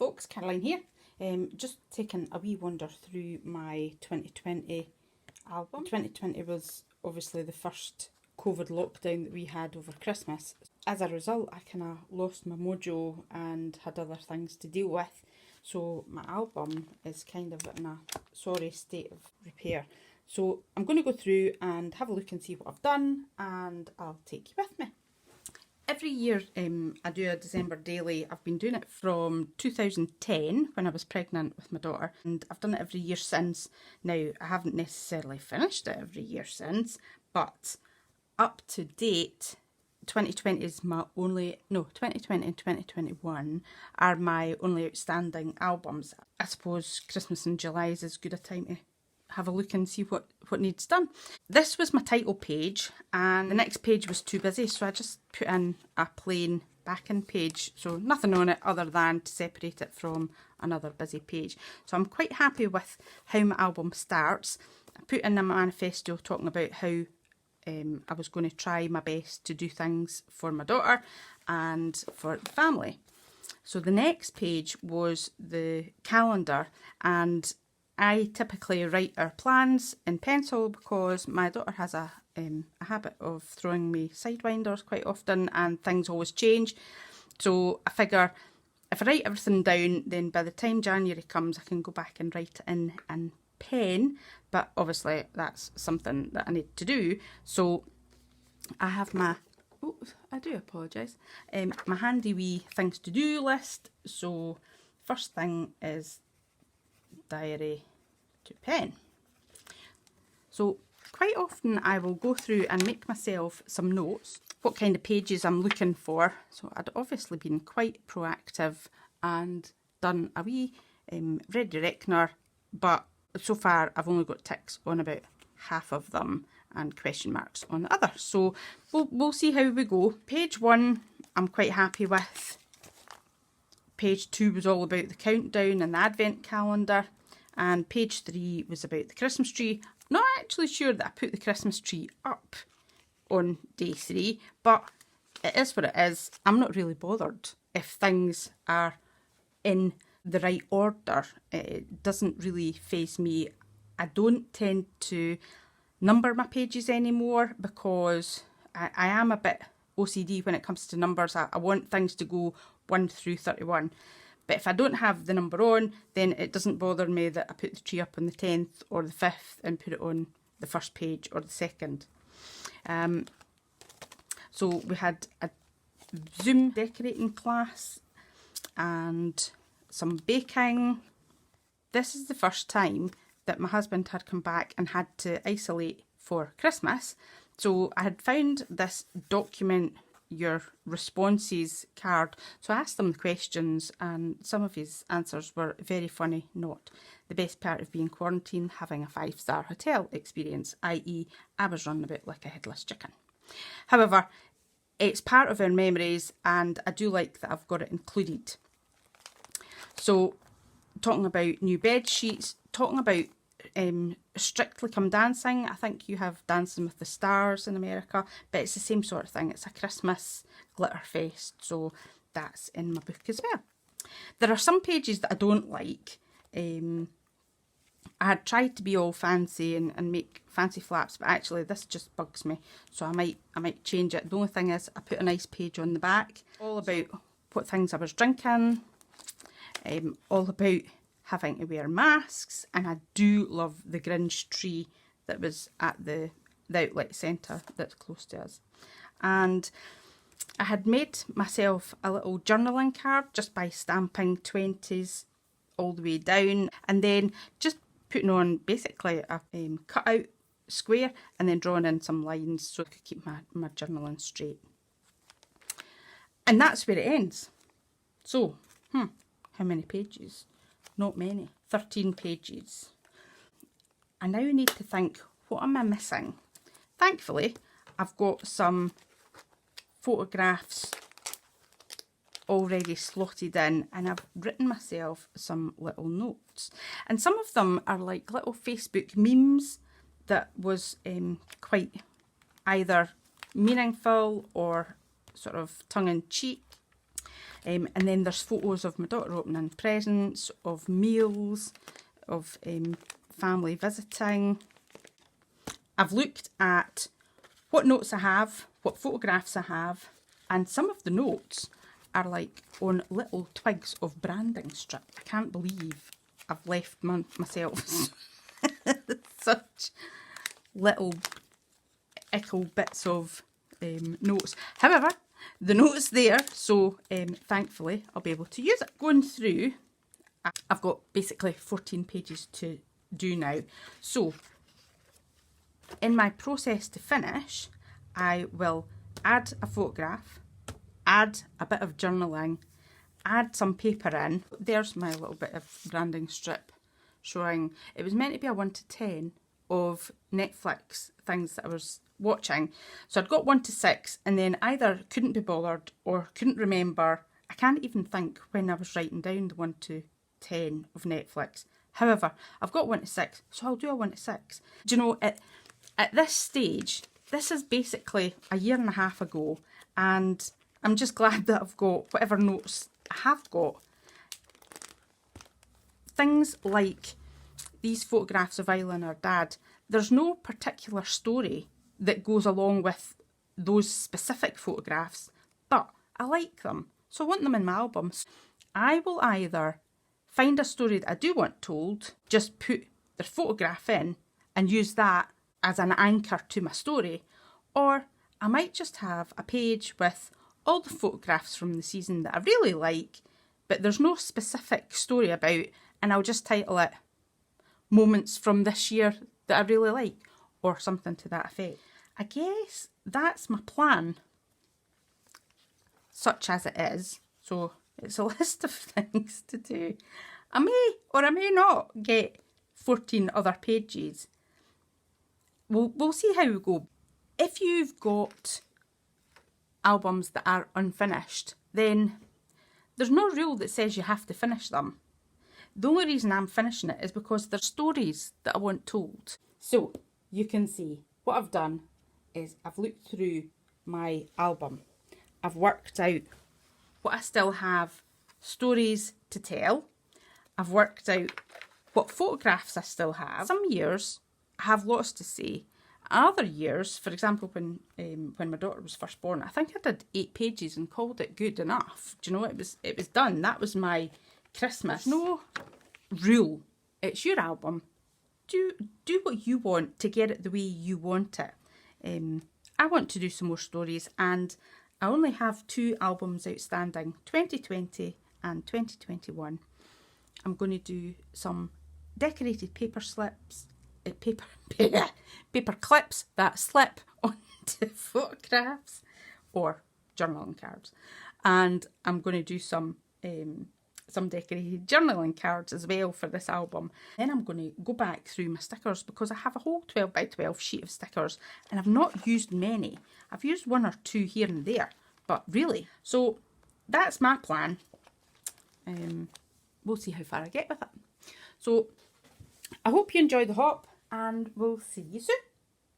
folks, Caroline here. Just taking a wee wander through my 2020 album. 2020 was obviously the first COVID lockdown that we had over Christmas. As a result, I kind of lost my mojo and had other things to deal with. So my album is kind of in a sorry state of repair. So I'm going to go through and have a look and see what I've done, and I'll take you with me. Every year I do a December daily. I've been doing it from 2010 when I was pregnant with my daughter, and I've done it every year since. Now, I haven't necessarily finished it every year since, but up to date, 2020 is my only, 2020 and 2021 are my only outstanding albums. I suppose Christmas in July is as good a time to have a look and see what needs done. This was my title page, and the next page was too busy, so I just put in a plain backing page, so nothing on it other than to separate it from another busy page. So I'm quite happy with how my album starts. I put in a manifesto talking about how I was going to try my best to do things for my daughter and for the family. So the next page was the calendar, and I typically write our plans in pencil because my daughter has a habit of throwing me sidewinders quite often, and things always change. So I figure if I write everything down, then by the time January comes, I can go back and write it in pen. But obviously that's something that I need to do. So I have my, I do apologise, my handy wee things to do list. So first thing is diary to pen. So quite often I will go through and make myself some notes, what kind of pages I'm looking for. So I'd obviously been quite proactive and done a wee ready reckoner, but so far I've only got ticks on about half of them and question marks on the other. So we'll see how we go. Page 1 I'm quite happy with. Page 2 was all about the countdown and the advent calendar. And page 3 was about the Christmas tree. Not actually sure that I put the Christmas tree up on day 3, but it is what it is. I'm not really bothered if things are in the right order. It doesn't really faze me. I don't tend to number my pages anymore because I am a bit OCD when it comes to numbers. I want things to go 1 through 31. But if I don't have the number on, then it doesn't bother me that I put the tree up on the 10th or the 5th and put it on the first page or the second. So we had a Zoom decorating class and some baking. This is the first time that my husband had come back and had to isolate for Christmas. So I had found this document your responses card. So I asked him the questions, and some of his answers were very funny. Not the best part of being quarantined, having a 5-star hotel experience, i.e. I was running about like a headless chicken. However, it's part of our memories, and I do like that I've got it included. So talking about new bed sheets, talking about Strictly Come Dancing. I think you have Dancing with the Stars in America, but it's the same sort of thing. It's a Christmas glitter fest, so that's in my book as well. There are some pages that I don't like. I had tried to be all fancy and make fancy flaps, but actually this just bugs me, so I might change it. The only thing is I put a nice page on the back, all about what things I was drinking, all about having to wear masks, and I do love the Grinch tree that was at the outlet centre that's close to us. And I had made myself a little journaling card just by stamping 20s all the way down, and then just putting on basically a cut-out square and then drawing in some lines so I could keep my journaling straight. And that's where it ends. So, how many pages? Not many. 13 pages. I now need to think, what am I missing? Thankfully, I've got some photographs already slotted in, and I've written myself some little notes. And some of them are like little Facebook memes that was quite either meaningful or sort of tongue-in-cheek. And then there's photos of my daughter opening presents, of meals, of family visiting. I've looked at what notes I have, what photographs I have, and some of the notes are like on little twigs of branding strip. I can't believe I've left myself such little ickle bits of notes. However, the note's there, so thankfully I'll be able to use it. Going through, I've got basically 14 pages to do now. So in my process to finish, I will add a photograph, add a bit of journaling, add some paper in. There's my little bit of branding strip showing it was meant to be a 1 to 10 of Netflix things that I was watching. So I'd got 1 to 6 and then either couldn't be bothered or couldn't remember. I can't even think when I was writing down the 1 to 10 of Netflix. However, I've got 1 to 6, so I'll do a 1 to 6. Do you know, at this stage, this is basically a year and a half ago, and I'm just glad that I've got whatever notes I have got. Things like these photographs of Isla and her dad, there's no particular story that goes along with those specific photographs, but I like them, so I want them in my albums. I will either find a story that I do want told, just put their photograph in and use that as an anchor to my story, or I might just have a page with all the photographs from the season that I really like, but there's no specific story about, and I'll just title it Moments from this year that I really like, or something to that effect. I guess that's my plan, such as it is. So it's a list of things to do. I may or I may not get 14 other pages. We'll see how we go. If you've got albums that are unfinished, then there's no rule that says you have to finish them. The only reason I'm finishing it is because there's stories that I want told. So you can see what I've done is I've looked through my album. I've worked out what I still have stories to tell. I've worked out what photographs I still have. Some years I have lots to say. Other years, for example, when my daughter was first born, I think I did 8 pages and called it good enough. Do you know, it was done. That was my Christmas. No rule. It's your album. Do what you want to get it the way you want it. I want to do some more stories, and I only have 2 albums outstanding, 2020 and 2021. I'm going to do some decorated paper slips, paper clips that slip onto photographs or journaling cards, and I'm going to do some decorated journaling cards as well for this album. Then I'm going to go back through my stickers, because I have a whole 12 by 12 sheet of stickers and I've not used many. I've used 1 or 2 here and there, but really. So that's my plan. We'll see how far I get with it. So I hope you enjoy the hop, and we'll see you soon.